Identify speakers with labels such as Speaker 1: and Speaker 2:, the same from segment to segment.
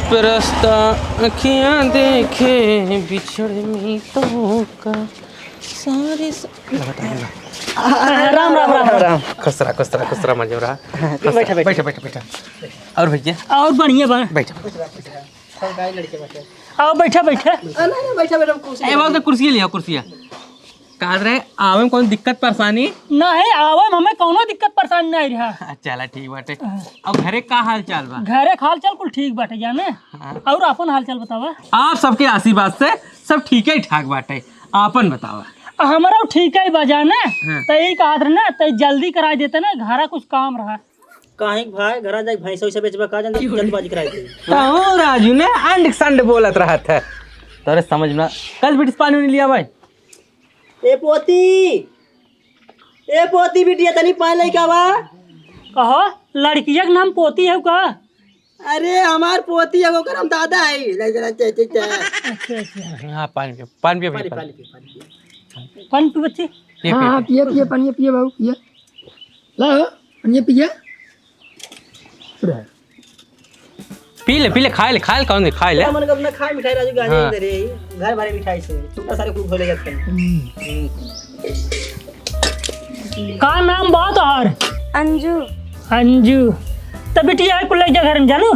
Speaker 1: पे रास्ता अखियां देखे बिछड़े मीतों का सारे
Speaker 2: राम राम राम राम।
Speaker 1: खुसरा मजे रहा।
Speaker 2: बैठा बैठा
Speaker 1: बैठा और भैया
Speaker 2: और बढ़िया बा
Speaker 1: बैठा
Speaker 2: आओ बैठा बैठा
Speaker 1: ए वो तो कुर्सी लिया कुर्सियां कहा रहे आवे में कौन दिक्कत परेशानी
Speaker 2: नहीं आवे हमें कोनो दिक्कत परेशानी नहीं रहा।
Speaker 1: चला ठीक बाटे। अब घरे का हाल चाल बा?
Speaker 2: घरे हाल चाल कुल ठीक बाटे जाने। और अपन हाल चाल बतावा।
Speaker 1: आप सबके आशीर्वाद से सब ठीक ही ठाक बाटे। आपन बतावा।
Speaker 2: हमारा ठीक है बजाने तो यही कहा था ना तो जल्दी करा देते ना घरा कुछ काम रहा
Speaker 3: काहे भाई घरा जाके भैंस वैसे बेचबा का जल्दबाजी कराई थी।
Speaker 1: तो राजू ने अंड संड बोलत रहा था तोरे समझ में कल ब्रिटिश पानी नहीं लिया भाई।
Speaker 3: ए पोती बिटिया तनी पाए लइका बा
Speaker 2: कहो लड़किया के नाम पोती है का?
Speaker 3: अरे हमार पोती है ओकर हम दादा है
Speaker 2: अच्छा अच्छा
Speaker 1: हां पानी पिए
Speaker 2: पानी पी बच्चे।
Speaker 4: हाँ पिए पानी पिए बाबू पिए ला पानी पिए
Speaker 1: पी ले खाए ले कौन दे खाए ले
Speaker 3: मन को अपना खाए मिठाई राजू गाने इधर है घर भरे मिठाई से छोटा सारे कुछ भोले जाते हैं।
Speaker 2: का नाम बात और
Speaker 5: अंजू
Speaker 2: अंजू तो बिटिया कुल घर में जानू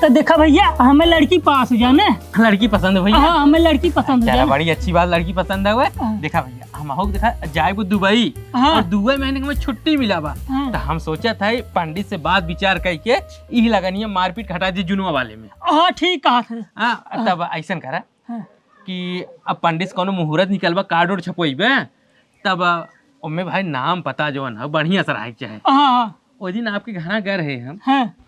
Speaker 2: तो देखा भैया हमें लड़की पास हो जाने।
Speaker 1: लड़की पसंद है भैया?
Speaker 2: हाँ हमें लड़की पसंद है।
Speaker 1: चला बड़ी अच्छी बात लड़की पसंद है हुए। देखा भैया हम हो देखा जाए वो दुबई और दुबई महीने में छुट्टी मिला बा तो हम सोचा था पंडित से बात विचार करके यही लगनी है मारपीट हटा दी जुनुआ वाले में।
Speaker 2: हाँ ठीक कहा था।
Speaker 1: तब ऐसा करा कि अब पंडित कोनो मुहूर्त निकलबा कार्ड और छपवेबे तब उनमें भाई नाम पता जो है बढ़िया से रहे चाहे। वो दिन आपके घर गए रहे हम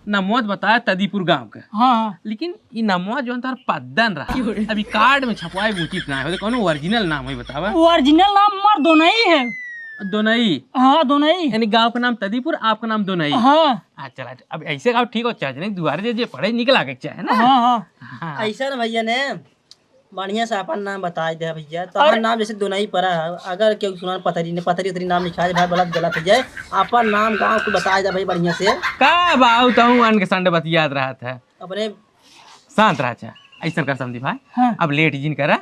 Speaker 1: नमोद बताया तदीपुर गांव का। लेकिन ये नमोद जो है पद्दन रहा अभी कार्ड में छपवाए उचित ना है कौन ओरिजिनल नाम है बतावा।
Speaker 2: ओरिजिनल नाम हमार दोनई है।
Speaker 1: दोनई? हाँ दोनई यानी गांव का नाम तदीपुर आपका नाम दोनई। हाँ चला अब ऐसे गाँव ठीक हो चाहे दुआरे जे पढ़े निकल आगे चाहे ना।
Speaker 3: ऐसा ना भैया ने बढ़िया से अपन नाम बता दे भैया तो अपन नाम जैसे दोनई पड़ा है अगर क्यों सुना पतरी नाम लिखा है भाई गलत गलत हो जाए अपन नाम गाँव को बता दे भाई बढ़िया से
Speaker 1: का बाऊ तो अन के संडे बतियात रहा था
Speaker 3: अपने
Speaker 1: शांत रहा ऐसा कर समझी भाई। अब लेट जिन करा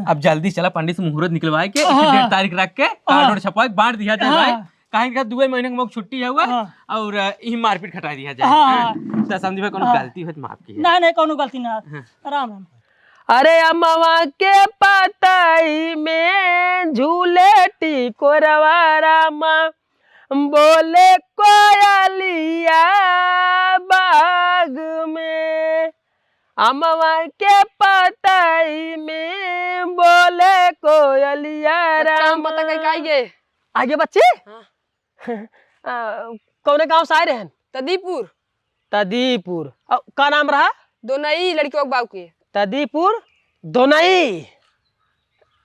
Speaker 1: अब जल्दी चला पंडित से मुहूर्त निकलवाए के डेट तारीख रख के कार्ड छपवा बांट दिया जाए भाई कहीं का 2 महीने में छुट्टी है हुआ और यही मारपीट खटा दिया जाए तो समझी भाई कोनो गलती हो तो माफ कीजिए।
Speaker 2: नहीं कोनो गलती ना राम राम।
Speaker 4: अरे अम्मा के पताई में झूले टिकोरवा रामा बोले कोयलिया बाग में अम्मा के पताई में बोले कोयलिया रामा। आगे बच्चे कौन गांव से आए रहे?
Speaker 5: तदीपुर।
Speaker 4: तदीपुर का नाम रहा?
Speaker 5: दोनई लड़कियों के बाबू के
Speaker 4: तदीपुर दोनई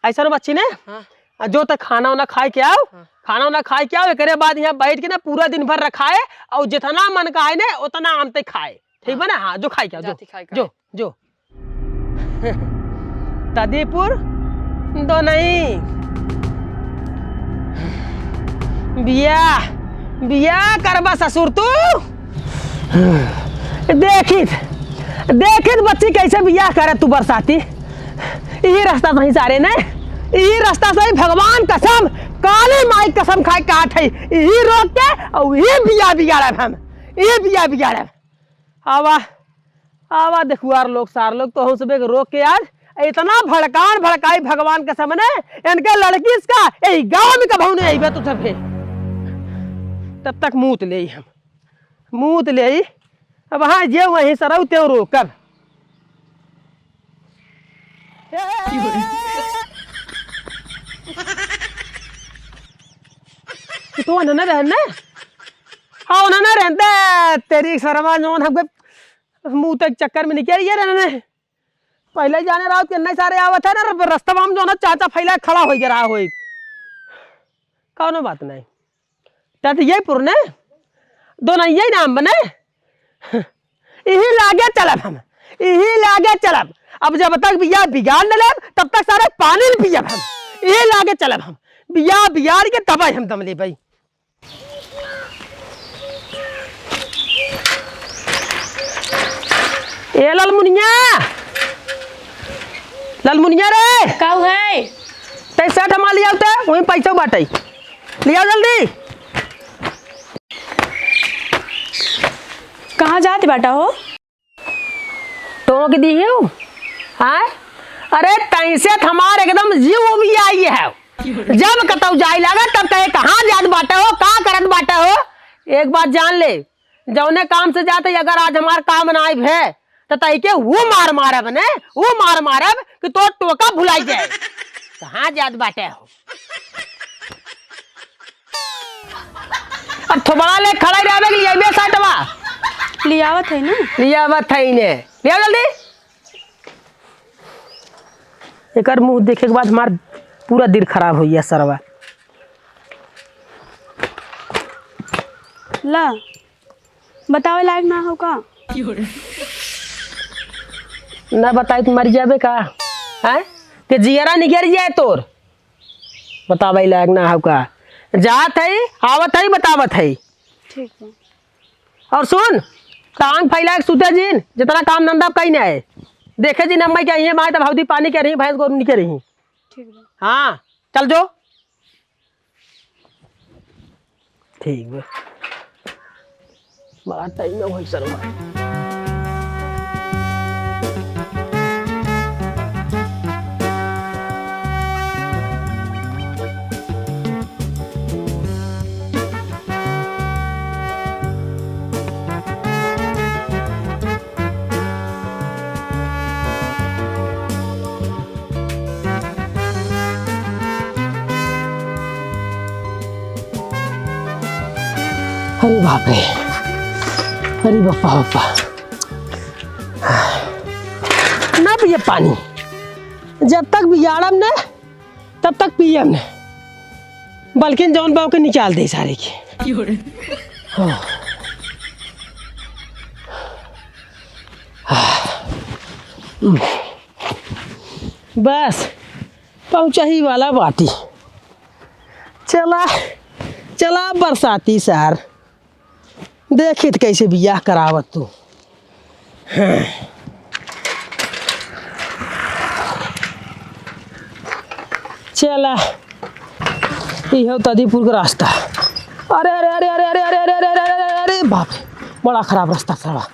Speaker 4: ऐसा ना बच्ची ने जो तक खाना वाना खाए के आओ खाना वाना खाए के आओ एक बाद यहाँ बैठ के ना पूरा दिन भर रखाए और जितना मन का है ना उतना आम तक खाए ठीक है ना। हाँ जो खाए के आओ जो जो तदीपुर दोनई बिया करबा ससुर तू देखित बच्ची कैसे बियाह करे तू बरसाती यही रास्ता सही सारे ने यही रास्ता सही भगवान कसम काली माई कसम खाए काट है यही रोक के और ये बियाह बिगाड़े हम ये बियाह बिगाड़े। आवा देखुआर लोग सार लोग तो हम सब रोक के आज इतना भड़काई भगवान के सामने इनके लड़की इसका यही गाँव में कभी नहीं आई तो सब तब तक मूत ले अब हाँ जे वहीं सरऊ त्यों रोकब तो न रहने हाँ उन्होंने रहते तेरी शर्मा जो मुँह तक चक्कर में निकल ये रहने पहले जाने रहा किन्ने सारे आवत है ना रास्ता में जो ना चाचा फैला खड़ा हो रहा हो कौनो बात नहीं तब ये पुरने दोनों यही नाम बने यही लागे चलब हम यही लागे चलब अब जब तक बिया बिगाड़ न लेब तब तक सारे पानी न पियब हम यही लागे चलब हम बिया बिगाड़ के तब हम दम ले भाई। ए लालमुनिया रे
Speaker 5: का है?
Speaker 4: तै शर्ट हमार लिया वहीं पैसा बाटे लिया जल्दी।
Speaker 5: कहाँ जाते बेटा हो?
Speaker 4: तो की दी है हाँ? अरे तैसे हमारे एकदम जीव भी आई है। जब कतौ जाए लगा तब कहे कहाँ जात बाटे हो, कहाँ करत बाटे हो। एक बात जान ले, जौने काम से जाते अगर आज हमार काम ना है तो तई के वो मार मारब ने, वो मार मारब कि तो टोका भुलाई जाए। कहाँ जात बाटे हो। अब थोबड़ा ले खड़ा रहबे के लिए बे साटवा
Speaker 5: लियावत है ना?
Speaker 4: लियावत है ने लिया जल्दी। एकर मुंह देखे के बाद हमार पूरा दिल खराब हो गया सरवा।
Speaker 5: ला बतावे लायक ना हो का?
Speaker 4: ना बताई तो मर जाबे का है ते जियरा निकल जाए तोर। बतावे लायक ना हो का। जात है आवत है बतावत है।
Speaker 5: ठीक है।
Speaker 4: और सुन टांग फैला के सुते जीन जितना काम धंधा कहीं ना है देखे जी नम्मा क्या ये माए तो भावदी पानी कह रही भैंस गोरू निकल रही।
Speaker 5: ठीक है।
Speaker 4: हाँ चल जो ठीक है। बड़ा टाइम में वही सरवा। अरे बाप रे, अरे बापा बापा ना पिए पानी। जब तक बिगाड़म ने तब तक पियम ने, बल्कि जौन बाव के निकाल दे सारे की। बस पहुंचा ही वाला बाटी। चला चला बरसाती सार देखित कैसे बियाह करावत तू। हाँ। चला यह तदीपुर का रास्ता। अरे अरे अरे अरे अरे अरे अरे अरे अरे अरे अरे बाप बड़ा खराब रास्ता सरवा,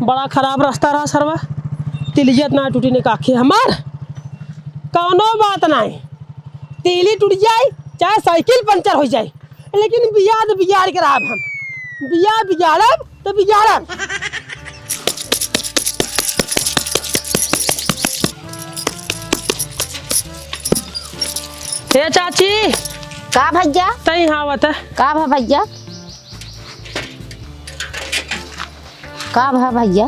Speaker 4: बड़ा खराब रास्ता रहा सरवा। तिलियत ना टूटी ने काखे हमार कौनो बात नहीं। तीली टूट जाए चाहे साइकिल पंचर हो जाए लेकिन बियाह तो बिगाड़ के राब हम। बियाह बिगाड़ब तो बिगाड़ब। हे चाची
Speaker 6: का भैया?
Speaker 4: तई हावत है
Speaker 6: का भा भैया? का भा भैया?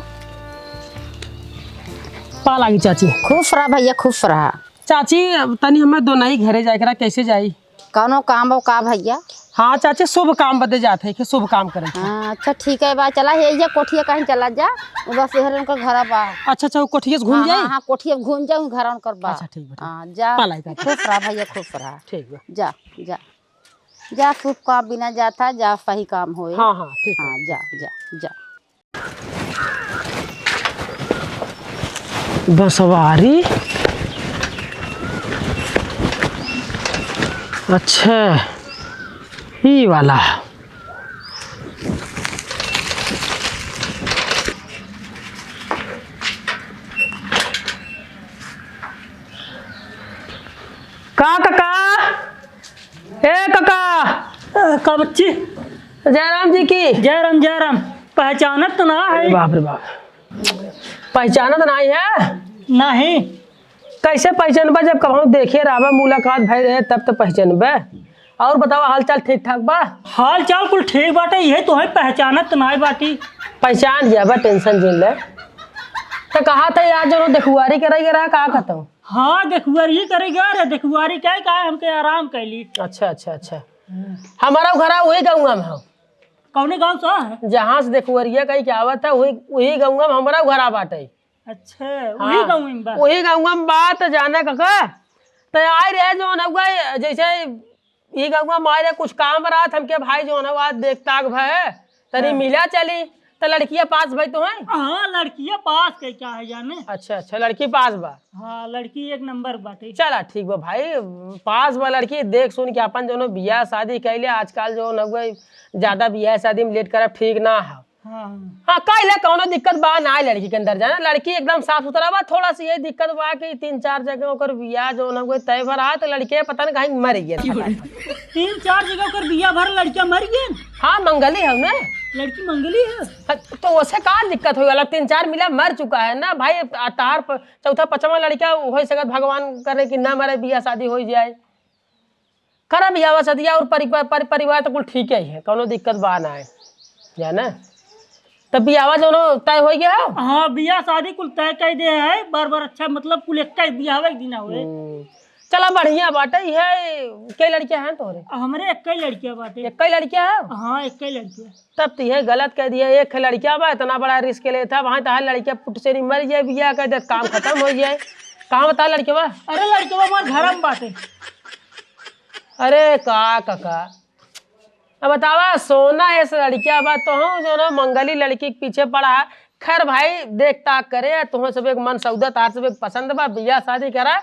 Speaker 4: पा लागी चाची।
Speaker 6: खुश रहा भैया, खुश रहा।
Speaker 4: चाची तनी हमें दोनों घरे जाए करा कैसे जाई?
Speaker 6: कौनो काम हो का भैया?
Speaker 4: हाँ चाची शुभ काम बदे जाते है, शुभ काम करे।
Speaker 6: हाँ अच्छा ठीक है बा चला हे जा कोठिया कहीं चला जा बस शहर उनका घर बा।
Speaker 4: अच्छा अच्छा वो कोठिया से घूम जाए।
Speaker 6: हाँ कोठिया घूम जाऊँ घर उनकर बा।
Speaker 4: अच्छा ठीक है।
Speaker 6: हाँ जा
Speaker 4: पालाई का।
Speaker 6: खुश रहा भैया, खुश रहा।
Speaker 4: ठीक है।
Speaker 6: जा जा जा शुभ काम बिना जाता जा सही काम होए।
Speaker 4: हाँ हाँ ठीक है।
Speaker 6: हाँ जा जा जा।
Speaker 4: बसवारी अच्छा ही वाला का काका ए काका
Speaker 2: का बच्ची?
Speaker 4: जयराम जी की।
Speaker 2: जयराम जयराम। पहचानत तो ना है?
Speaker 4: बाप रे बाप पहचानत नहीं है।
Speaker 2: नहीं
Speaker 4: कैसे पहचानबा जब कभी देखे रहा मुलाकात भई रहे तब तो पहचानबे। और बताओ हालचाल ठीक ठाक बा?
Speaker 2: हाल चाल कुल ठीक बाटे, ये तो है पहचानत तो नहीं बाटी।
Speaker 4: पहचान जाबा टेंशन जिन ले। तो कहा था यार जो देखुआरी करे रहा का कहता हूँ।
Speaker 2: हाँ देखुआरी करेगा रे, देखुआरी क्या का हमके आराम कैली।
Speaker 4: अच्छा अच्छा अच्छा हमारा घर वही गाँव में हो।
Speaker 2: कौने गाँव से है?
Speaker 4: जहाँ से देखुआरिया कहीं क्या आवत है वही गाँव में हमारा घर बाटे।
Speaker 2: अच्छा वही गाँव में बा?
Speaker 4: वही गाँव में बात जाना काका तो आए रहे जो है जैसे ये गाँव में मारे कुछ काम रहा हमके भाई जो है बात देखता भाई तरी मिला चली तो लड़कियां पास भाई तो हैं?
Speaker 2: हाँ लड़कियां पास के क्या है जाने।
Speaker 4: अच्छा अच्छा, लड़की पास बा।
Speaker 2: हाँ लड़की एक नंबर बाटे।
Speaker 4: चला ठीक बा भाई, पास बा लड़की, देख सुन के अपन जो बियाह शादी कैले आजकल जो न ज्यादा बियाह शादी में लेट करब ठीक ना है।
Speaker 2: हाँ
Speaker 4: हाँ कैले कौनो दिक्कत बा ना लड़की के अंदर जाना, लड़की एकदम साफ सुथरा बा, थोड़ा सी ये दिक्कत बा कि 3-4 जगह ओकर बियाह जो न तय भर आ तो लड़के पता नहीं कहीं मर गए।
Speaker 2: 3-4 जगह कर बिया भर लड़कियां मर गई।
Speaker 4: हाँ मंगली है ना,
Speaker 2: लड़की मंगली है
Speaker 4: तो उसे का दिक्कत हो, 3-4 मिला मर चुका है ना भाई, तार चौथा पचवा लड़का हो सकत भगवान करे कि ना मरे, बियाह शादी हो जाए, करा बियाह शादी और परिवार तो कुल ठीक है, कोनो दिक्कत बा ना है जाना। तब बियाह जो तय हो गया।
Speaker 2: हाँ बियाह शादी कुल तय कर दे है, बार बार अच्छा मतलब कुल एक बियाह दिन हुए।
Speaker 4: चला बढ़िया बाटे है। कई लड़कियां हैं तोरे?
Speaker 2: हमारे एक लड़कियां बाटे।
Speaker 4: एक लड़कियां है?
Speaker 2: हाँ एक लड़कियां।
Speaker 4: तब तो ये गलत कह दिया, एक लड़कियां बा, इतना बड़ा रिस्क ले था वहां, तो लड़कियां पुट से नहीं मर जाए, बियाह कर दे काम खत्म हो जाए। कहाँ बता लड़कियां बा?
Speaker 2: अरे लड़कियां हमारे घर में बाटे।
Speaker 4: अरे काका अब बतावा, सोना ऐसे लड़कियां बा तो हूँ जो ना मंगली लड़की के पीछे पड़ा है। खैर भाई देख ताक करे, तुम्हें सब एक मन सौदा, तार सब एक पसंद बा, बियाह शादी करा,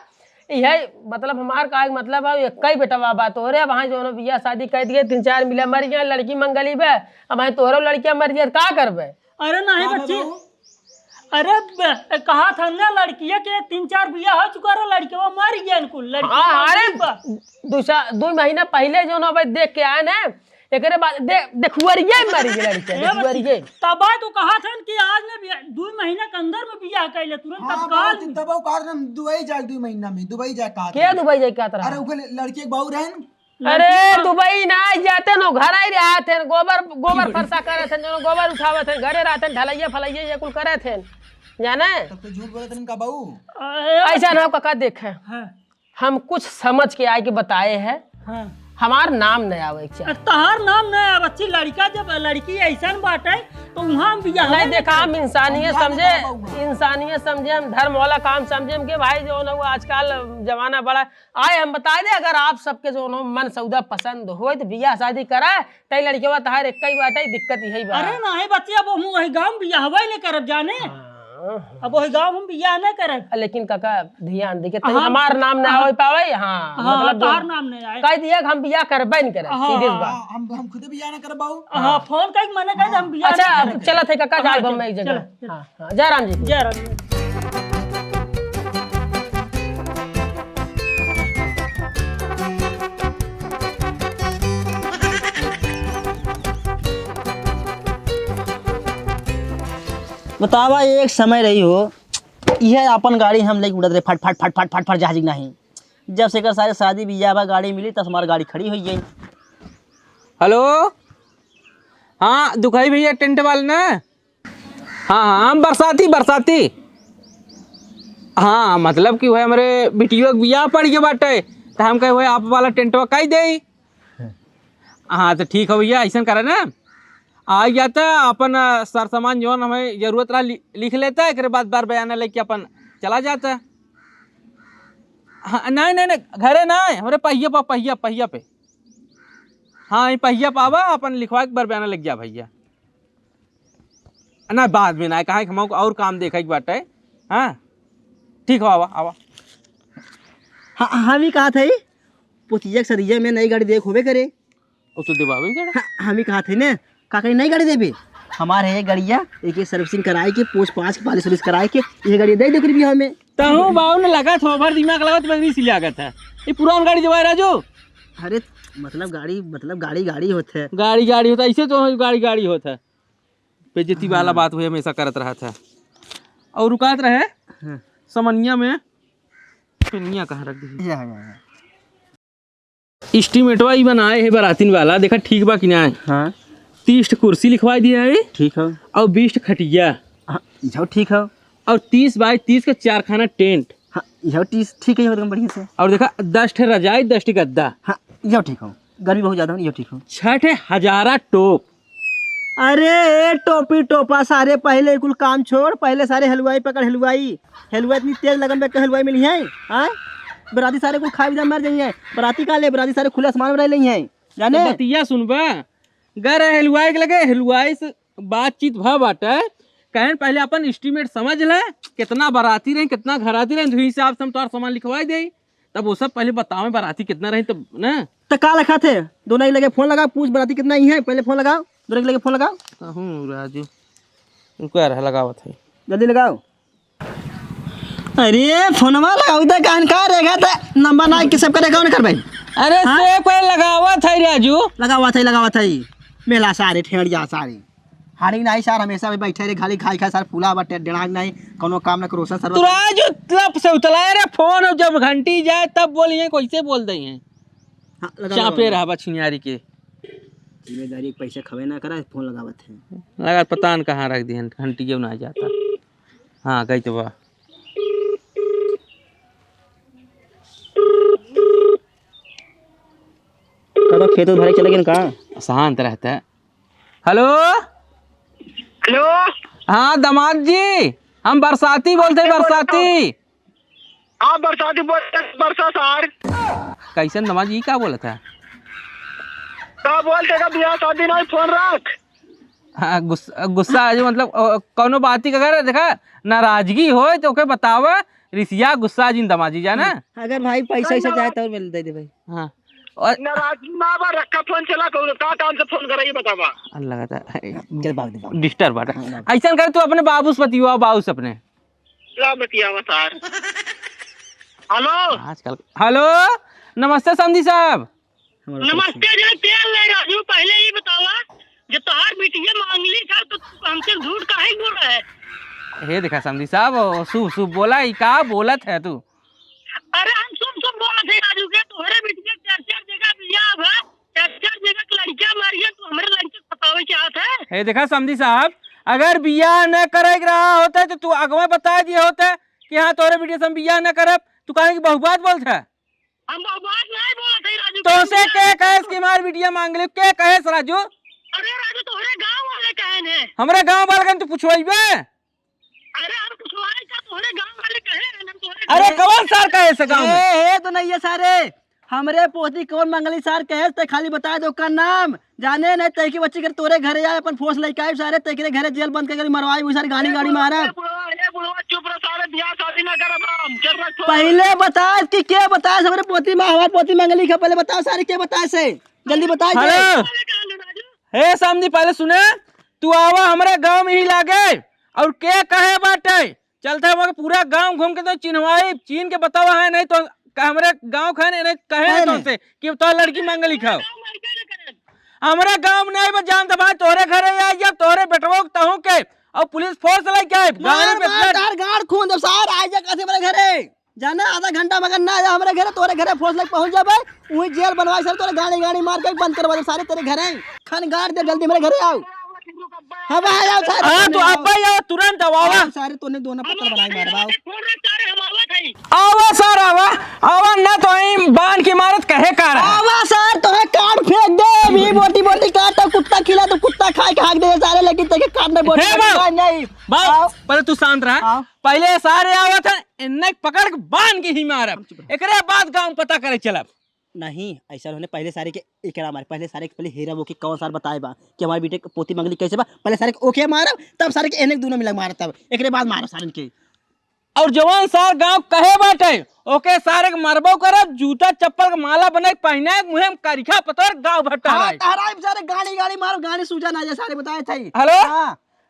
Speaker 4: यही मतलब हमार का मतलब है एक ही बेटा बात हो रहे। वहाँ जो ना बियाह शादी कर दिए, 3-4 मिला मर गया, लड़की मंगली बे, अब वहीं तोहरो लड़कियां मर गया, का करबे?
Speaker 2: अरे नहीं बच्ची, अरे कहा था ना लड़किया के 3-4 बियाह हो चुका है, लड़कियों मर गया इनको।
Speaker 4: अरे 2 महीना पहले जो ना भाई देख के आए ना, एक बाद देखुअरिये मर गई लड़कियां।
Speaker 2: तब तो कहा था कि आज ने 2 महीना के अंदर में बियाह कर ले तुरंत तत्काल।
Speaker 7: तब वो कहा था दुबई जाए 2 महीना में, दुबई जाए कहा
Speaker 4: क्या दुबई जाए का तरह?
Speaker 7: अरे वो लड़की एक बहू रहन।
Speaker 4: अरे दुबई ना जाते नो, घर ही रहा थे, गोबर फरसा करे थे, जो गोबर उठावे थे, घरे रहते, ढलैया फलैया ये कुल करे थे जाने।
Speaker 7: तब तो झूठ बोले थे इनका बहू।
Speaker 4: ऐसा ना काका देखे, हम कुछ समझ के आए के बताए हैं, हमार नाम नहीं आवे।
Speaker 2: तहार नाम नहीं आवे बच्ची, लड़का जब लड़की ऐसा बाटे तो वहाँ बियाह
Speaker 4: नहीं देखा। हम इंसानियत समझे, हम धर्म वाला काम समझे कि भाई जो ना वो आजकल जमाना बड़ा आए। हम बता दे, अगर आप सबके जो ना मन सौदा पसंद हो तो बियाह शादी करा, तई लड़के बा तहार एक ही बाटे, दिक्कत यही बा।
Speaker 2: अरे नहीं बच्ची, अब हम वही गाँव बियाह नहीं करब जाने, अब वही गाँव हम बियाह नहीं करब।
Speaker 4: लेकिन काका ध्यान दे के हमार नाम ना हो पावे। हाँ मतलब
Speaker 2: तहार नाम नहीं आए,
Speaker 4: कह दिया हम बियाह करबे नहीं करे, सीरियस बात।
Speaker 7: हम खुद बियाह ना कर बहू।
Speaker 2: हाँ फोन करके मना कर हम बियाह।
Speaker 4: अच्छा चला थे काका, जा हम एक जगह। हाँ जय राम जी।
Speaker 2: जय राम जी।
Speaker 3: बतावा एक समय रही हो, यह अपन गाड़ी हम लेके उड़त रहे, फट फट फट फट फट फट जहाज नहीं। जब से कर सारे शादी बियाह बा गाड़ी मिली तब हमारी गाड़ी खड़ी हो गई।
Speaker 1: हेलो, हाँ दुखाई भैया टेंट वाले ना? हाँ हम बरसाती। हाँ मतलब कि वह हमारे बिटियो बियाह पड़ गया बाटे, तो हम कहे आप वाला टेंटवा कही दे। हाँ तो ठीक है भैया, ऐसा करे ना, आ जाता अपन सर सामान जो हमें जरूरत रहा लिख लेता है, एक बाद बार बयाना लेके अपन चला जाता। हाँ नहीं घरे ना, हमारे पहिया पे। हाँ ये पहिया पावा, अपन लिखवा के बार बयाना लग गया भैया ना, बाद में ना कहा हम और काम देखा एक बात है। हाँ ठीक हो, आवा।
Speaker 3: हाँ हम ही कहा था पुतिया सरिया में नई गाड़ी देख होबे करे,
Speaker 1: वो तो देवा
Speaker 3: हम ही कहा थे ना काका नई गाड़ी देबे। हमारे है गाड़िया एक सर्विसिंग कराए के, पोस्ट 5 की पॉलिश कराए के, ये गाड़ी दे देख रही हमें।
Speaker 1: तो बाबू ने लगा था ओवर दिमाग लगा, तो इसी लिया था ये पुरान गाड़ी जवाई राजू।
Speaker 3: अरे मतलब गाड़ी होता है,
Speaker 1: गाड़ी होता ऐसे तो गाड़ी होता है, बेइज्जती वाला बात हुई हमेशा करत रहा था। और रुकात रहे समनिया में पिनिया कहाँ रख दी, एस्टीमेटवा ही बनाए है बरातीन वाला, देखा ठीक बा कि ना? हाँ 30 कुर्सी लिखवा दिया है, ठीक है, और 20 खटिया,
Speaker 3: जाओ ठीक है,
Speaker 1: और 30 बाई 30 का 4 खाना टेंट।
Speaker 3: हाँ जाओ ठीक है, बढ़िया से।
Speaker 1: और देखा 10 ठे रजाई 10 ठे गद्दा।
Speaker 3: हाँ जाओ ठीक हो, गर्मी बहुत ज्यादा हो, ठीक हो।
Speaker 1: 6 ठे हजारा टोप।
Speaker 3: अरे टोपी टोपा सारे पहले कुल काम छोड़, पहले सारे हलवाई पकड़, हलवाई इतनी तेज लगन पे हलवाई मिली है। हाँ बराती सारे कुल खा भी मर जाइए, बराती का ले बराती सारे खुले आसमान में रह ली है जाने।
Speaker 1: बतिया सुनबा, गर हलवाई के लगे हलवाई से बातचीत भ बाटे कहन पहले अपन एस्टीमेट समझ ले कितना बाराती रहे कितना घराती रहे, तो हिसाब से हम तोहार सामान लिखवाई दे। तब वो सब पहले बताओ बाराती कितना रही तब ना।
Speaker 3: तो का लिखा थे? दोनों ही लगे फोन लगाओ, पूछ बराती कितना ही है, पहले फोन लगाओ, दोनों ही लगे फोन लगाओ।
Speaker 1: कहूँ राजू उनको यार लगावत है,
Speaker 3: जल्दी लगाओ। अरे फोनवा लगाओ इधर कान का रहेगा तो नंबर ना किस सब का रेखा कर भाई।
Speaker 1: अरे से कोई लगावत है राजू।
Speaker 3: लगावा था मेला सारे ठेड़िया सारे हाड़ी नहीं सार हमेशा भी बैठे रे खाली खाई खाई सार फूला बटे डेढ़ नहीं कोनो काम ना करो सर।
Speaker 1: तू राजू तब से उतला रे फोन, जब घंटी जाए तब बोलिए कैसे बोल दई हैं। चापे रहा बा छिनियारी के
Speaker 3: जिम्मेदारी पैसे खबे ना करा, फोन लगावत है।
Speaker 1: लगा पता न कहाँ रख दिए घंटी जब ना जाता। हाँ गई तो बा
Speaker 3: कब खेत भरे चले गए कहाँ
Speaker 1: शांत रहता है। हेलो
Speaker 4: हेलो,
Speaker 1: हाँ दामाद जी, हम बरसाती बोलते हैं, बरसाती।
Speaker 4: हाँ बरसाती बोलते, बरसा सार
Speaker 1: कैसन दामाद जी क्या बोला था?
Speaker 4: का बोलते का बियाह शादी नहीं, फोन रख।
Speaker 1: हाँ गुस्सा आज मतलब कौनो बात ही अगर देखा नाराजगी हो तो ओके बतावा, रिसिया गुस्सा जिन दामाद जी जाना।
Speaker 3: अगर भाई पैसा ऐसा चाहे तो मिल दे भाई।
Speaker 1: हाँ और
Speaker 4: नाराजगी ना बा, रखा फोन चला कौन का काम से फोन करे बतावा।
Speaker 1: अल्लाह का
Speaker 3: जल भाग दे
Speaker 1: डिस्टर्ब बाटा ऐसा कर, तू अपने बाबू से पतिवा बाबू से अपने
Speaker 4: क्या बतियावा सार। हेलो
Speaker 1: आजकल। हेलो नमस्ते समधी साहब।
Speaker 4: नमस्ते जी, तेल ले राजू, पहले ही बतावा जो तोहार बिटिया मांगली था तो हमसे झूठ काहे बोल रहा है?
Speaker 1: हे देखा समधी साहब शुभ शुभ बोला ही का बोलत है तू।
Speaker 4: अरे हम सुन बोला थे राजू के तोहरे बिटिया 4-4 जगह बियाह है, 4-4 जगह के लड़कियां मारिए, तो हमारे लड़के बतावे क्या है?
Speaker 1: हे देखा समधी साहब, अगर बियाह न करे रहा होता तो तू अगवा बता दिया होता कि हाँ तोरे बिटिया से हम बियाह न करब, तू कहे कि बहुबात बोलता है।
Speaker 4: हम बात नहीं बोला थे राजू।
Speaker 1: तो से के कहे कि हमारी बिटिया मांग ले, के कहे राजू?
Speaker 4: अरे राजू तोहरे गांव वाले कहे ने,
Speaker 1: हमारे गांव वाले तू पूछवाइबे।
Speaker 4: अरे हम पूछवाए का तोहरे गांव वाले कहे ने, तोहरे
Speaker 1: अरे कौन सार कहे से गांव में?
Speaker 3: ए तो नहीं है सारे हमरे पोती कौन मंगली सार कहे ते खाली बता दो का नाम जाने नहीं तय की बच्ची कर तोरे घरे आए अपन फोर्स लेके आए सारे तय के घरे जेल बंद करके मरवाई वो सारी गाड़ी मारा।
Speaker 4: चुप रह, सारे बियाह शादी ना करब हम, चल रख।
Speaker 3: पहले बता कि क्या बता हमरे पोती मां हमार पोती मंगली का पहले बताओ सारे क्या बता से जल्दी बता।
Speaker 1: हेलो हे समधी पहले सुने, तू आवा हमारे गांव में ही लागे और के कहे बाटे चलता है पूरा गांव घूम के तो चिन्हवाई चीन के बतावा है, नहीं तो हमारे गांव खाने नहीं कहे तो से कि तो लड़की मंगली खाओ। हमारे गांव में नहीं जानता भाई, तोहरे घरे आई जब तोहरे बेटवो तहु के और पुलिस फोर्स लेके आए गाड़ी पे
Speaker 3: गाड़ खून दे सार आ जा कैसे मेरे घरे जाना आधा घंटा मगर ना आया हमारे घरे तोरे घरे फोर्स लेके पहुंच जा भाई, वही जेल बनवाई सर तोरे गाड़ी मार के बंद करवा दे सारे तेरे घरे खान गाड़ दे जल्दी मेरे घरे आओ। अब आ जाओ सारे।
Speaker 1: हां तो अब आओ तुरंत आवा
Speaker 3: सारे तूने दोनों पत्थर बनाई मारवाओ।
Speaker 1: आवा सर आवा ना तो ही बांध की मारत कहे कर
Speaker 3: आवा सर तो है काट फेंक दे भी बोटी काट तो कुत्ता खिला तो कुत्ता खाए के हाक दे सारे, लेकिन तके काटने बोटी नहीं
Speaker 1: बाऊ पहले तू शांत रह। पहले सारे आवत है इन्ने पकड़ के बांध के ही मारब, एकरे बाद गांव पता करे चलब।
Speaker 3: नहीं ऐसा होने पहले सारे के एकरा मार, पहले सारे के पहले हेरा वो के कौन सार बताए बा कि हमारे बेटे पोती मंगली कैसे बा, पहले सारे के ओके मारब तब सारे के एने दोनों मिला मारब, तब एकरे बाद मारब सारे के।
Speaker 1: और जवान सार गांव कहे बाटे ओके सारे के मरबो करब, जूता चप्पल के माला बना पहने मुहे में करिखा पतर गांव भट्टा
Speaker 3: हां तहराई सारे गाड़ी मारो, गाड़ी सूजा ना जा सारे बताए थे।
Speaker 1: हेलो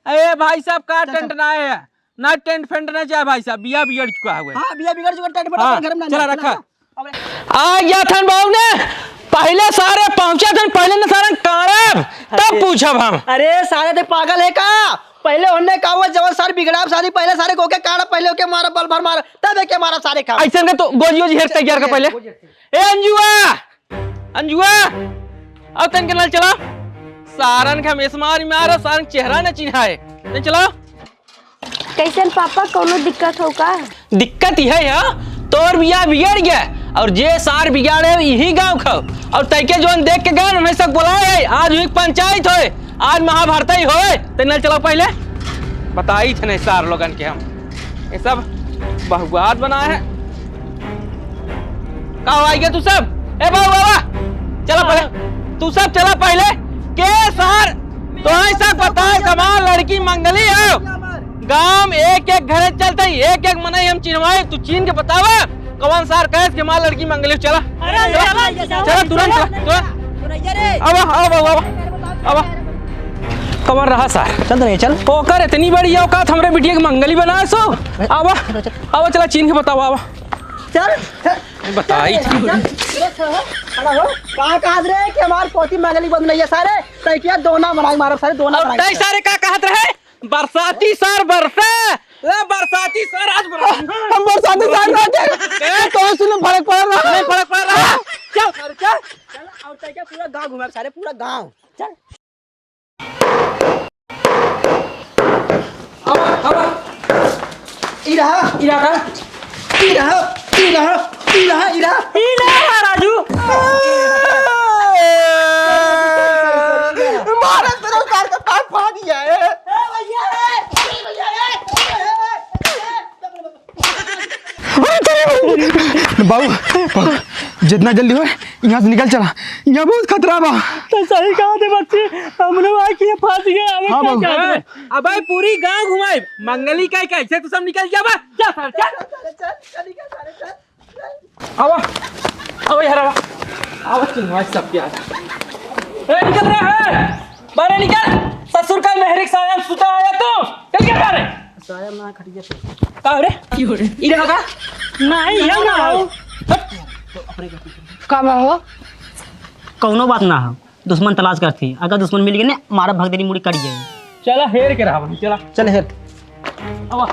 Speaker 1: अरे भाई साहब का टेंट ना है ना, टेंट फेंट ना चाहे भाई साहब, बिया बिगड़ चुका है।
Speaker 3: हां बिया बिगड़ चुका, टेंट फटा घर में ना
Speaker 1: चला रखा आ गया थन बाबू ने, पहले सारे पहुंचे थे, पहले न सारे काड़ब तब पूछब हम।
Speaker 3: अरे सारे ते पागल है का, पहले उन्हें कहा वो जवान सारे बिगड़ा सारी पहले सारे को के काड़ा पहले ओके मारा बल भर मारा तब एके मारा सारे का
Speaker 1: ऐसा के तो गोजियो जी हेर तैयार का पहले। ए अंजुआ अब तन के नल चला सारन के हमेशा मारो सारन चेहरा न चिन्हाए नहीं चला।
Speaker 5: कैसे पापा कोनो दिक्कत हो का?
Speaker 1: दिक्कत ही है यार, तोर बिया बिगड़ गया और जे सार बिगाड़े यही गांव खाओ और तैके जोन देख के गए हमें सब बुलाए है, आज हुई पंचायत होए, आज महाभारत ही होए, तो नल चलो पहले बताई थे नहीं सार लोगन के हम ये सब बहुआत बनाए हैं। कहाँ आई गया तू सब? ए बाबा चला पहले तू सब चला पहले के सार तो ऐसा पता है कमाल लड़की मंगली है। गांव एक एक घरे चलते एक एक मनाई हम चिन्हवाए, तू चीन के बतावा कौन सार कहे के माल लड़की मंगली। चला चला तुरंत अब कमर रहा सार
Speaker 3: चल रहे चल।
Speaker 1: ओकर इतनी बड़ी औकात हमरे बिटिया के मंगली बनाए सो। आवा आवा चला चीन के बतावा आवा
Speaker 3: चल
Speaker 1: बताई
Speaker 3: कहा रे कि हमार पोती मंगली बन रही है सारे तय किया दोना बनाई मारो सारे दोना
Speaker 1: और तय सारे का कहत रहे बरसाती सर बरसे ले बरसाती सर आज
Speaker 4: हम बरसाती साथ रहते तो सुन फर्क पड़ रहा है।
Speaker 1: नहीं फर्क पड़ रहा है।
Speaker 3: चल चल चल और तय क्या पूरा गांव घुमा सारे पूरा गांव चल।
Speaker 2: राजू
Speaker 7: बाबू जितना जल्दी हो यहाँ से निकल चला, यहाँ बहुत खतरा बा।
Speaker 2: तो सही कहा थे बच्चे, हमने वहाँ किए फंस गए।
Speaker 7: हाँ बाबू।
Speaker 1: अबे पूरी गांव घुमाए मंगली का कैसे तू सब निकल जा बा जा सर चल आवा आवा यार आवा आवा चिन्हवा सब क्या ए निकल रहा है बाहर निकल। ससुर का मेहरिक साया सुता आया तू चल के बाहर
Speaker 3: साया ना खटिया
Speaker 1: का रे की हो रे इधर का
Speaker 2: नहीं ये ना हो
Speaker 3: का बा हो
Speaker 8: कौनो बात ना हो, दुश्मन तलाश करती, अगर दुश्मन मिल गए ना मारा भाग देनी मुड़ी कट जाए।
Speaker 1: चला हेर के रहा चला
Speaker 3: चल हेर
Speaker 1: आवा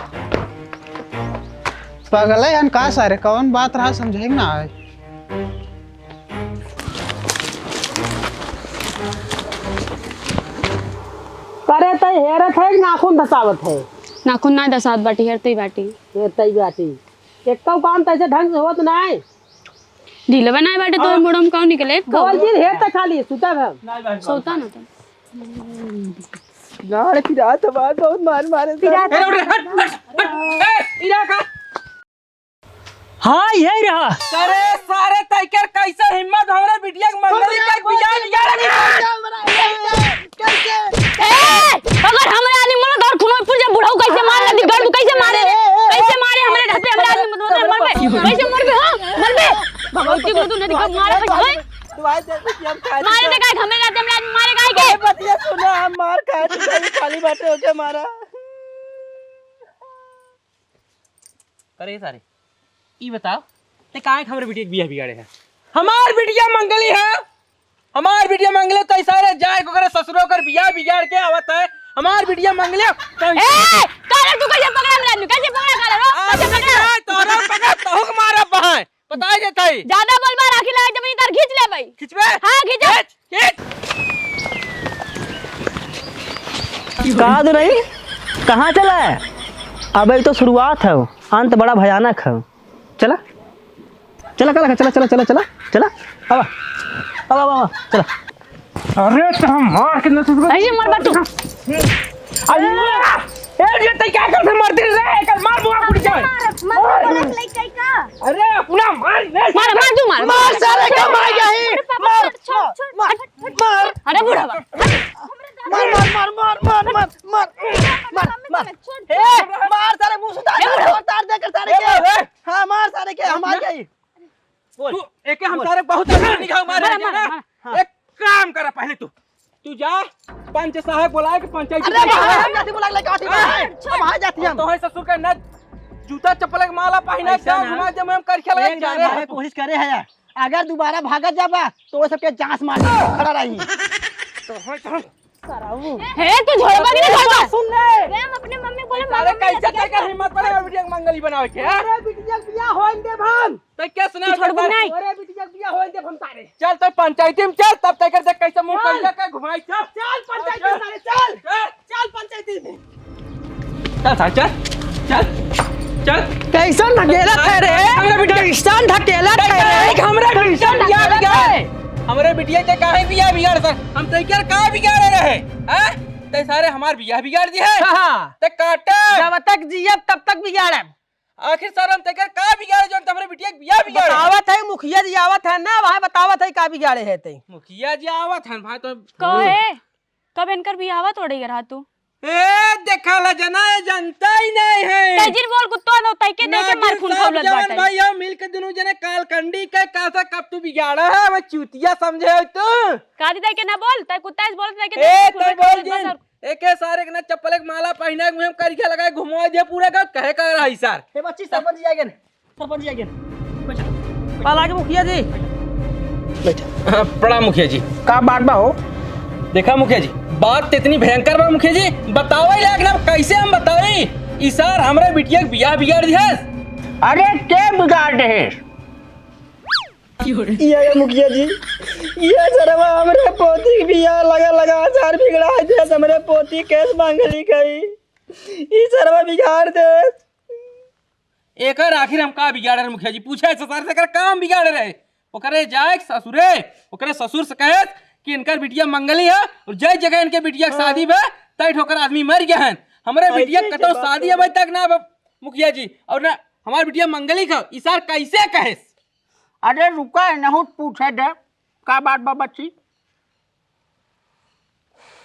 Speaker 4: पागल है यान का सारे कौन बात रहा समझे ना आए। करे तय हेरत है कि नाखून धसावत है।
Speaker 5: नाखून ना दसात बाटी हेरते बाटी
Speaker 4: हेरतई बाटी एक काम तैसे ढंग से होत ना है।
Speaker 5: ढीले बनाए बाटे तो मुड़म कौन निकले
Speaker 4: कौन चीज हेरता खाली सुता है
Speaker 5: सोता ना तो
Speaker 4: गाड़ फिरा तो बात बहुत मार मारे
Speaker 1: इधर का
Speaker 2: हाँ यही रहा।
Speaker 1: अरे सारे तैकर कैसे हिम्मत हमरा बिटिया के मंगली का
Speaker 5: अगर हमरे आदमी मन घर खुनो पुर जा बुढ़ाऊ कैसे मार ले घर तू कैसे मारे हमरे घर पे हमरे आदमी मर पे कैसे मर बे हां मर बे भगवती को तू नहीं दिखा मारे भाई
Speaker 3: तू आए दे कि हम खाए
Speaker 5: मारे दे काय हमरे रात हमरे आदमी मारे काय के
Speaker 3: बतिया सुना हम मार खाए तो खाली बैठे होके मारा।
Speaker 1: अरे सारे ई बताओ ते काहे हमरे बिटिया के बियाह बिगाड़े है। हमार बिटिया मंगली है, हमार बिटिया मंगले तो सारे जाए को करे ससुरो कर बियाह बिगाड़ के आवत है। हमार बिटिया मंगले तो
Speaker 5: ए काले तू कैसे पकड़ा हमरे आदमी कैसे पकड़ा काले रो कैसे पकड़ा
Speaker 1: तोरा पकड़ तो हुक मारा बहाए बता जे तई
Speaker 5: ज्यादा बोलबा राखी लगा जब इधर खींच ले भाई
Speaker 1: खिचबे
Speaker 5: हां खींच
Speaker 3: कहा दो नहीं कहाँ चला है? अबे तो शुरुआत है, अंत बड़ा भयानक है। चला चला चला चला चला चला चला चला अब अब अब चला।
Speaker 1: अरे तो हम मार के न
Speaker 5: ऐसे मर बा तू
Speaker 1: ए ये तई क्या कर मारती रे कल मार बुआ फुट जाए अरे अपना मार
Speaker 5: मार मार तू मार
Speaker 3: मार सारे का मार गई मार मार मार
Speaker 5: अरे बूढ़ा
Speaker 3: मार मार मार मार मार मार मार मार ए मार सारे मुंह सुधार तार दे कर सारे के। हां मार सारे के हम आ गई
Speaker 1: तू एके हम सारे बहुत निगाह मारे एक काम कर पहले तू जा पंच साहब बुलाए के पंचायत
Speaker 3: अरे हम जाती बुला ले काटी हम आ जाती हम
Speaker 1: तो है ससुर का न जूता चप्पल के माला पहना के घुमा जब हम कर खेल
Speaker 3: एक जा रहे कोशिश करे है, अगर दोबारा भागत जाबा तो सबके जांच मार खड़ा रही
Speaker 1: तो है तो
Speaker 5: हे तू झोड़बा कि नहीं झोड़बा
Speaker 3: सुन ले
Speaker 5: रे हम अपने मम्मी बोले
Speaker 1: सारे कैसे तक हिम्मत पड़े बिटिया के मंगली बनावे के
Speaker 3: अरे बिटिया बियाह होइन दे हम
Speaker 1: तो क्या सुना
Speaker 5: छोड़बू नहीं
Speaker 3: अरे बिटिया बियाह होइन दे हम सारे
Speaker 1: चल तो पंचायती में चल तब तक देख कैसे मुंह कइला का घुमाई चल
Speaker 3: चल पंचायत में सारे चल चल पंचायत में
Speaker 1: चल चल चल
Speaker 4: कैसा ढकेला थे रे कैसा ढकेला थे रे
Speaker 1: हमरा बिटिया बियाह बिगाड़े हमरे बिटिया के काहे बियाह बिगाड़ सर हम तैकर का बिगाड़े रहे हैं ते सारे हमार बियाह बिगाड़ दी है
Speaker 4: हां
Speaker 1: ते काटे
Speaker 4: जब तक जियब तब तक बिगाड़ब।
Speaker 1: आखिर सर हम तैकर का बिगाड़े जो हमरे बिटिया के बियाह बिगाड़े
Speaker 4: बतावत है मुखिया जी आवत है ना वहां बतावत है का बिगाड़े है ते
Speaker 1: मुखिया जी आवत हन भाई तो
Speaker 5: कहे कब इनकर भी आवा तोड़े रहा तू
Speaker 1: ए देखा ला जना ये जानता ही नहीं है
Speaker 5: तेजिन बोल कुत्तो न तई के देखे मार खून खौलत बाटे
Speaker 1: भाई हम मिल के दोनों जने कालकंडी के कासा कब तू बिगाड़ा है मैं चूतिया समझे तू
Speaker 5: कादी दे के ना बोल तई कुत्ता इस बोल के
Speaker 1: ए तई बोल जिन एके सारे के ना चप्पल के माला पहना के मुंह करिया लगाए घुमवा दे पूरे का कहे का रहा सर
Speaker 3: हे बच्ची सरपंच जी आगे सरपंच जी आगे
Speaker 4: पाला के मुखिया जी
Speaker 1: प्रणाम मुखिया जी
Speaker 8: का बात बा हो
Speaker 1: देखा मुखिया जी बात इतनी भयंकर बा मुखिया जी बताओ ही लागना कैसे हम बताई ई सर हमरे बिटिया के बियाह बिगाड़ दिया
Speaker 8: अरे के बिगाड़ दे
Speaker 3: ये मुखिया जी ये सरवा हमरे पोती के बियाह लगा आचार बिगड़ा दे हमरे पोती केस मांगली गई ई सरवा बिगाड़ दे
Speaker 1: एकर आखिर हम का बिगाड़ रहे मुखिया जी पूछे ससुर से कर काम बिगाड़ रहे ओकरे जाए ससुरे ओकरे ससुर से कहे कि इनकर बिटिया मंगली है और जय जगह इनके बिटिया की शादी में तय ठोकर आदमी मर गया है हमारे बिटिया कतो शादी अभी तक ना मुखिया जी और ना हमारी बिटिया मंगली का इसार कैसे कहे
Speaker 8: अरे रुका नहीं पूछे दे का बात बा बच्ची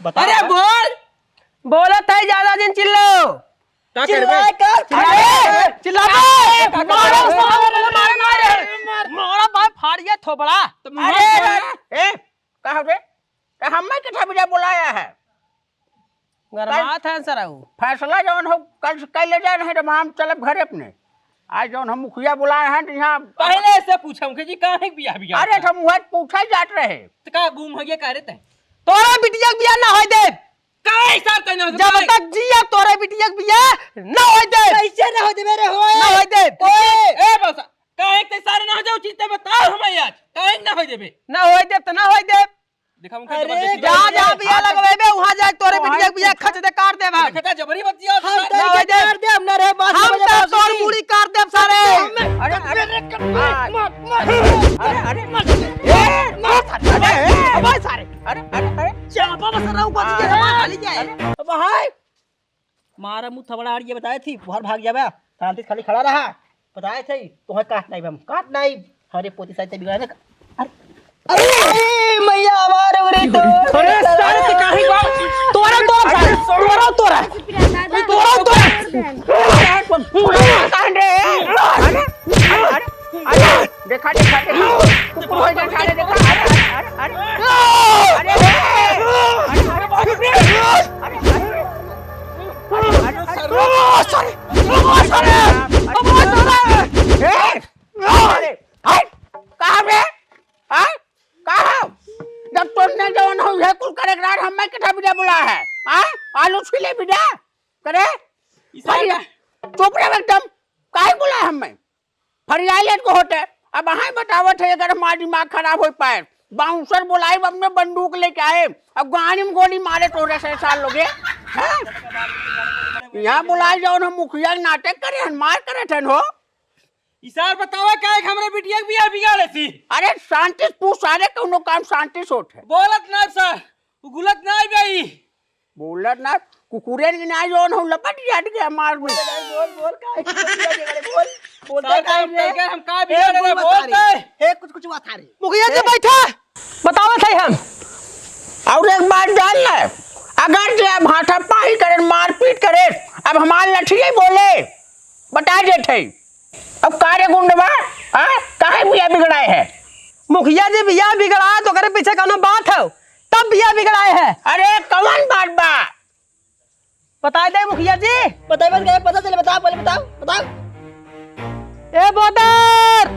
Speaker 1: अरे बोल
Speaker 4: बोला था ज्यादा दिन चिल्लो
Speaker 1: क्या करबे
Speaker 4: चिल्ला मारा भाई फाड़िया थोबड़ा
Speaker 8: ए कहा रे हमें कितना बजे बुलाया है
Speaker 4: गरमात है सर
Speaker 8: फैसला जौन हो कल ले जाए नहीं तो हम चले घरे अपने आज जौन हम मुखिया बुलाए हैं तो यहाँ
Speaker 1: पहले से पूछा मुखिया जी कहाँ है बियाह बिगाड़
Speaker 8: अरे हम वह पूछा जात रहे
Speaker 1: तो का गुम हो गया कह रहे थे
Speaker 4: तोरा बिटिया के बियाह ना होय दे
Speaker 1: काहे सर तने
Speaker 4: जब तक जिया तोरा बिटिया के बियाह ना होय दे
Speaker 3: कैसे ना हो दे मेरे होए
Speaker 4: ना होय दे
Speaker 1: ए बस काहे ते सारे ना हो जाओ चित्ते बताओ हम आज काहे ना हो देबे
Speaker 4: ना होय दे तो ना होय दे
Speaker 1: देखा मुखिया
Speaker 4: जहां जहां बियाह लगवेबे वहां जाके तोरे बिटिया के बियाह खच दे काट दे भाग
Speaker 1: देखा जबरी बतिया
Speaker 4: ना होय दे
Speaker 3: कर दे हम ना रे बात
Speaker 4: हम तो तोर मुड़ी काट दे सारे
Speaker 8: अरे अरे सारे अरे
Speaker 3: चापा बस रहू बच के हमार खाली जाए अब हाय मारा मुंह थबड़ा ये बताए थी बाहर भाग जाबे शांति खाली खड़ा रहा बताए थे तोहे काट नहीं हम काट नहीं हरे पोती साइते बिगाड़े अरे मैया हमारे उरे तो
Speaker 4: अरे सारे ते काहे बा तोरा तोरा
Speaker 8: देखा जब तुमने जवन हो है कुल करे ग्रार हमें कितना बिना बुला है आलू छिले बिना करे चुप रहे एकदम काहे बुला हमें फरियालेट को होते अब हां बतावत है अगर हमारा दिमाग खराब हो पाए बाउंसर बुलाए हमने बंदूक लेके आए अब गाड़ी में गोली मारे तोरे से साल लोगे यहाँ बुलाए जाओ हम मुखिया नाटक करे हम मार करे थे हो
Speaker 1: इसार बतावा काहे हमरे बिटिया के बियाह बिगाड़े थी
Speaker 8: अरे शांति तू सारे कोनो काम शांति सोच है
Speaker 1: बोलत ना सर गुलत ना गई
Speaker 8: बोलत ना कुकुरे की ना जोन हो लपट जाट गया मार में
Speaker 3: बोल काहे बोल
Speaker 1: बोलते काहे हम का बिगाड़ रहे बोलते
Speaker 3: हे कुछ बात आ रही
Speaker 4: मुखिया जी बैठा बतावा थे हम
Speaker 8: और एक बात जान ले अगर जे अब हाथापाई करे मारपीट करे अब हमारे लठिए बोले बता देते अब कार्य गुंडवा काहे बिया बिगड़ाए है
Speaker 4: मुखिया जी बियाह बिगड़ा तो करे पीछे कोनो बात है तब बियाह बिगड़ाए है
Speaker 8: अरे कौन बात बा
Speaker 4: बता दे मुखिया जी
Speaker 3: बताइए बस क्या पता चले बताओ पहले बताओ
Speaker 4: ए बोदर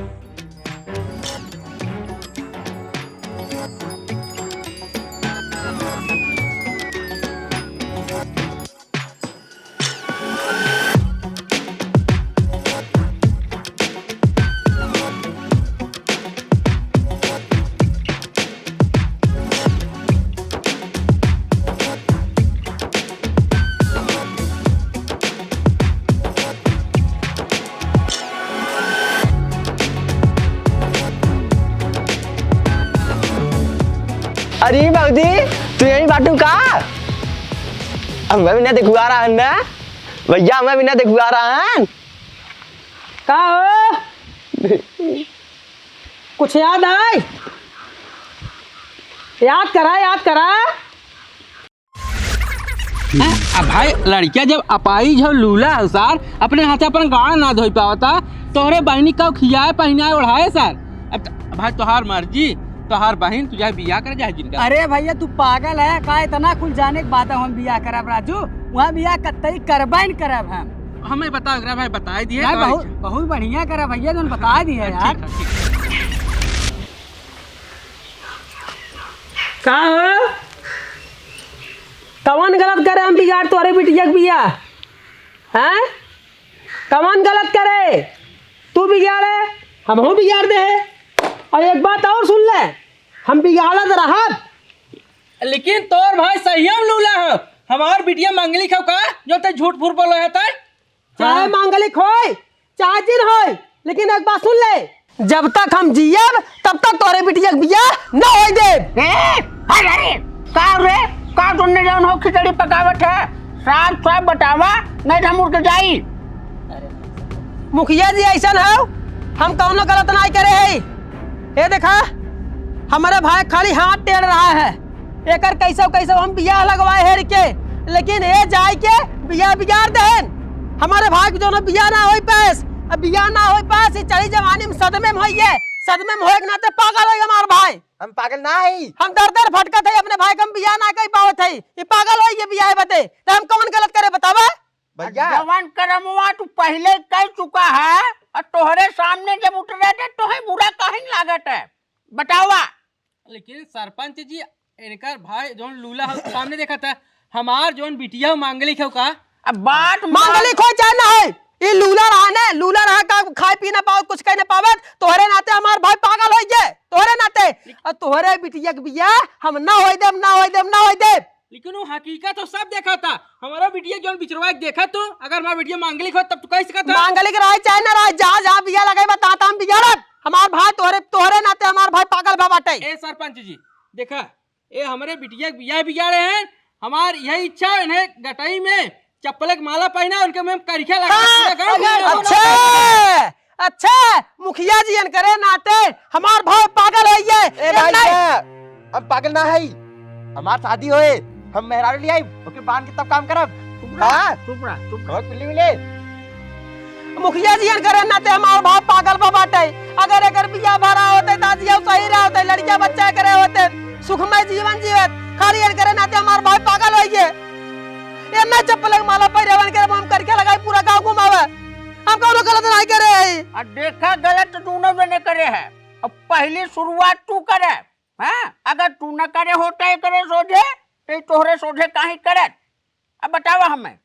Speaker 3: अरे बाबूजी तू यही बाटू का हमें भी ना देखुआ रहा है ना भैया हमें भी ना देखुआ रहा है
Speaker 4: का हो कुछ याद आए याद करा
Speaker 1: अब भाई लड़किया जब अपाई जो लूला है सर अपने हाथे अपन गाड़ ना धोई पावता तोहरे बहनी का खियाए पहनाए ओढ़ाए सर। अब भाई तोहार मर्जी, तोहार बहन तुझे बियाह कर जाए जिनका।
Speaker 2: अरे भैया तू पागल है का इतना कुल जाने के बाद हम बियाह करब राजू, वहाँ बियाह कतई करबा न करब हम।
Speaker 1: हमें बताओ भाई बता दिए
Speaker 2: बहुत बहुत बढ़िया करब भैया जो बता दिए यार।
Speaker 4: का हो कौन गलत करे हम बिगाड़ तोरे बिटिया के बिया हैं? कौन गलत करे? तू बिगाड़े हमहू बिगाड़ दे। और एक बात और सुन ले, हम बिगाड़त रहब
Speaker 1: लेकिन तोर भाई सही हम लूला है हमार बिटिया मंगली खा का जो ते झूठ फूट बोलो है तर
Speaker 4: चाहे मांगलिक होय चाहे जिन होय, लेकिन एक बात सुन ले, जब तक हम जियब तब तक तोरे बिटिया के बिया न होय दे।
Speaker 8: अरे का तुमने जौन हो खिचड़ी पकावट है साफ साफ बतावा नहीं तो हम उठ के जाई।
Speaker 4: मुखिया जी ऐसा हो हम कौनो गलत नहीं करे है। ये देखा हमारे भाई खाली हाथ टेढ़ रहा है, एकर कैसे कैसे हम बियाह लगवाए हेर के, लेकिन ये जाए के बियाह बिगाड़ देन। हमारे भाई के जो बियाह ना हो पास, अब बियाह ना हो पास ये चली जवानी में सदमे में होइए, सदमे में होए के नाते पागल होइए हमार भाई।
Speaker 3: हम पागल ना है,
Speaker 4: हम दर दर भटकत है अपने भाई के हम बियाह ना कर पावत है, ये पागल होइए बियाह बते तो हम कौन गलत करे बतावा।
Speaker 3: भैया
Speaker 8: जवान करमुआ तू पहले कह चुका है और तोहरे सामने जब उठ रहे थे तो है बुरा कहीं लागत है बतावा।
Speaker 1: लेकिन सरपंच जी इनकर भाई जोन लूला है सामने देखा था हमार जोन बिटिया मांगली खा का।
Speaker 8: अब बात
Speaker 4: मांगलिक हो चाहे ना है, ये लूला रहा ने लूला रहा का खाए पी ना पाओ कुछ कह ना पावत, तोहरे नाते हमार भाई पागल हो गए तोहरे नाते। और तोहरे बिटिया के बियाह हम ना होई देम ना होई देम ना होई देम।
Speaker 1: लेकिन वो हकीकत तो सब देखा था हमारा बिटिया जोन बिचरवा देखा तो अगर हमारा बिटिया मांगलिक हो तब तो कह सकता था।
Speaker 4: मांगलिक रहा चाहे ना रहा जहाँ जहाँ बियाह लगाई बता हम बिगाड़त हमार भाई तोहरे नाते हमार भाई पागल बा बाटे।
Speaker 1: ए सरपंच जी देखा ये हमारे बिटिया के बियाह बिगाड़े हैं, हमार यही इच्छा है इन्हें गटाई में चप्पल की माला पहना उनके में करिखा लगा।
Speaker 4: अच्छा मुखिया जी करे नाते हमार भाई पागल है ये।
Speaker 3: हम पागल ना है, हमार शादी होए हम मेहरारू ले आई ओके बांध के तब काम करब। हां
Speaker 8: चुप रह चुप
Speaker 3: बहुत पिल्ली मिले।
Speaker 4: मुखिया जी करे नाते हमार भाई पागल बा बाटे। अगर एकर बियाह भरा होते दादिया सही रहा होते लड़कियां बच्चा करे होते सुखमय जीवन जीवत, खाली करे नाते हमार भाई पागल हो गए। ये ना चप्पल माला पहिरवन के हम करके लगाई पूरा गांव घुमावे, हम कौनो गलत नहीं करे है।
Speaker 8: और देखा गलत दोनों ने करे है, अब पहली शुरुआत तू करे हैं। अगर तू न करे होता करे सोझे तो तोहरे सोझे काहे करे। अब बतावा हमें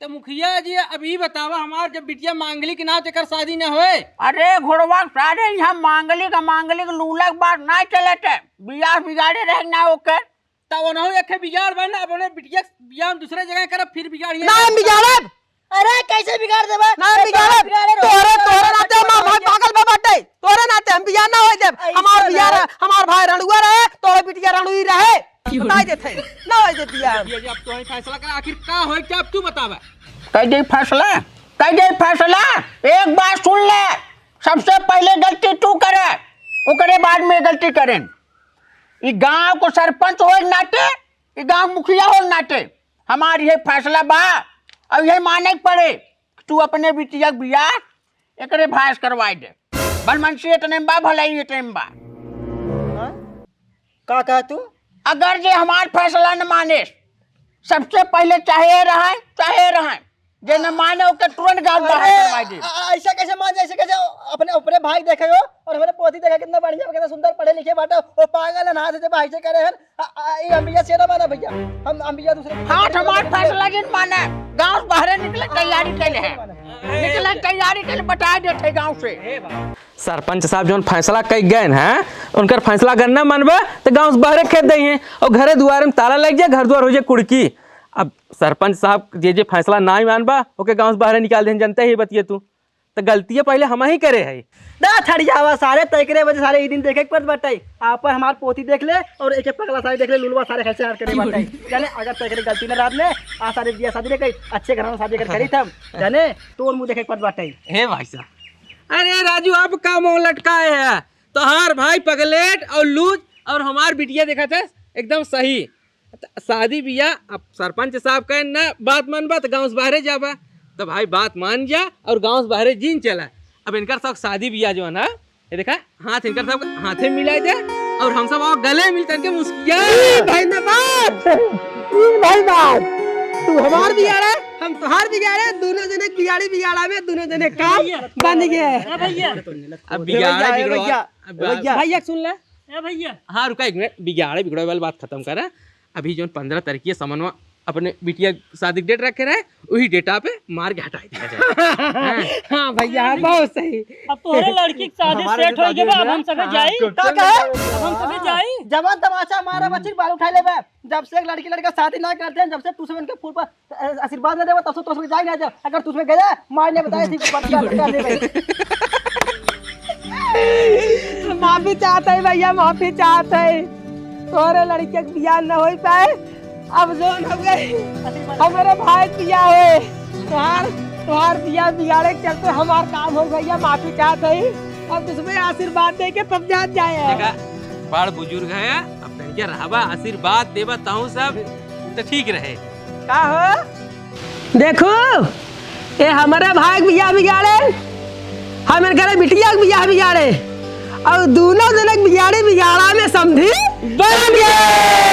Speaker 1: तो मुखिया जी अभी बतावा हमार जब बिटिया मांगलिक ना तेकर शादी ना होए।
Speaker 8: अरे घोड़वा सारे यहाँ मांगलिक लूला के बात ना चलते बियाह बिगाड़े रहे ना होकर
Speaker 1: तब उन्हों एक बिगाड़ बना अपने बिटिया बियाह दूसरे जगह करब फिर बिगाड़िए
Speaker 4: ना हम बिगाड़ब।
Speaker 3: अरे कैसे बिगाड़ देबे?
Speaker 4: ना बिगाड़ब तोहरे नाते हमार भाई पागल बा बाटे, तोहरे नाते हम बियाह ना होई देब। हमार भाई रणुआ रहे तोहरे बिटिया रणुई रहे बताई देथे ना होई दे बियाह।
Speaker 1: अब तो फैसला कर आखिर का होए क्या अब तू बतावा।
Speaker 8: कह दे फैसला एक बात सुन ले, सबसे पहले गलती तू करे ओकरे बाद में गलती करें। ये गांव को सरपंच हो नाते ये गांव मुखिया हो नाते हमार ये फैसला बा अब यही माने पड़े तू अपने बिटिया के बियाह एकरे भास करवाई दे। बनमनसी इतने बा भलाई इतने बा
Speaker 3: का कहा तू?
Speaker 8: अगर जे हमार फैसला न माने सबसे पहले चाहे रहे जे न माने ओके तुरंत गांव बाहर करवाई दे।
Speaker 3: ऐसा कैसे मान ऐसे कैसे अपने अपने भाई देखे हो और हमारे पोती देखे कितना बढ़िया कितना सुंदर पढ़े लिखे बाटा वो पागल है ना से भाई से करे हैं। ये अंबिया से ना माना भैया, हम अंबिया दूसरे
Speaker 8: हाथ हमार फैसला जिन माने गांव बाहर निकले तैयारी कैले है बता देते गांव से।
Speaker 1: सरपंच साहब जो फैसला कई गए हैं उनकर फैसला करना मनबा तो गांव से बाहर खेत दी हैं और घरे दुआरे में ताला लग जाए घर द्वार हो जाए कुड़की। अब सरपंच साहब जे फैसला ना ही मानबा ओके गांव से बाहर निकाल दें जनता ही बतिए तू तो गलती पहले हम ही करे है
Speaker 3: ना ठड़ियावा सारे तयकरे वजह सारे ई दिन देखे के पड़ बटाई आप पर हमार पोती देख ले और एक पगला सारे देख ले लुलवा सारे कैसे हार करे बटाई जाने अगर तयकरे गलती ना रात में आ सारे बिया शादी रे कई अच्छे घर में शादी कर करी थम जाने तो मुंह देखे के पड़ बटाई।
Speaker 1: हे भाई साहब अरे राजू आप का मुंह लटकाए है तोहार भाई पगलेट और लूज और हमार बिटिया देखा था एकदम सही शादी बिया अब सरपंच साहब कहे ना बात मानबा तो गाँव से बाहरे जाबा, तो भाई बात मान जा और गाँव से बाहरे जीन चला। अब इनकर सब शादी बिया जो है ना, ये देखा हाथ इनकर सब हाथे मिला दे और हम सब और गले मिल करके मुस्किया।
Speaker 4: भाई ना बात भाई बात तू हमार बिगाड़ा हम तुहार बिगाड़े, दोनों जने बिगाड़ी बिगाड़ा में दोनों जने काम बन गए।
Speaker 2: भैया
Speaker 1: अब बिगाड़े बिगड़ो
Speaker 4: भैया सुन ले।
Speaker 2: भैया
Speaker 1: हाँ रुका एक मिनट, बिगाड़े बिगड़े वाली बात खत्म करा। अभी जो 15 तारीख समन्वय अपने बिटिया शादी डेट रखे रहे, वही डेटा पे मार के हटा दिया जाए।
Speaker 4: हाँ भैया बहुत सही।
Speaker 2: अब तोहरे लड़की की शादी सेट हो गई, अब हम सबे जाई, अब हम सबे जाई।
Speaker 3: जवान तमाशा मारा बच्ची बाल उठा ले बे। जब से एक लड़की लड़का शादी ना करते हैं, जब से तू सब इनके फूल पर आशीर्वाद ना देवा, तब से तो उसमें जाए ना जा। अगर तू उसमें गया मारने बताए थी
Speaker 4: माफी चाहते है भैया, माफी चाहते है। तोरे लड़के के बियाह न हो पाए, अब जो हो गए हमारे भाई बियाह हुए, तुहार बियाह बिगाड़े के चलते हमार काम हो गया। माफी चाहते है, अब तुझमें आशीर्वाद दे के तब जान जाए।
Speaker 1: बड़ बुजुर्ग है, अब तनिया रहबा आशीर्वाद देबा ताहू सब तो ठीक रहे।
Speaker 4: का हो देखो ये हमारे भाई के बियाह बिगाड़े, हम इनके बिटिया के बियाह बिगाड़े और दोनों जने बिगाड़ी बिगाड़ा में समझी बन गए।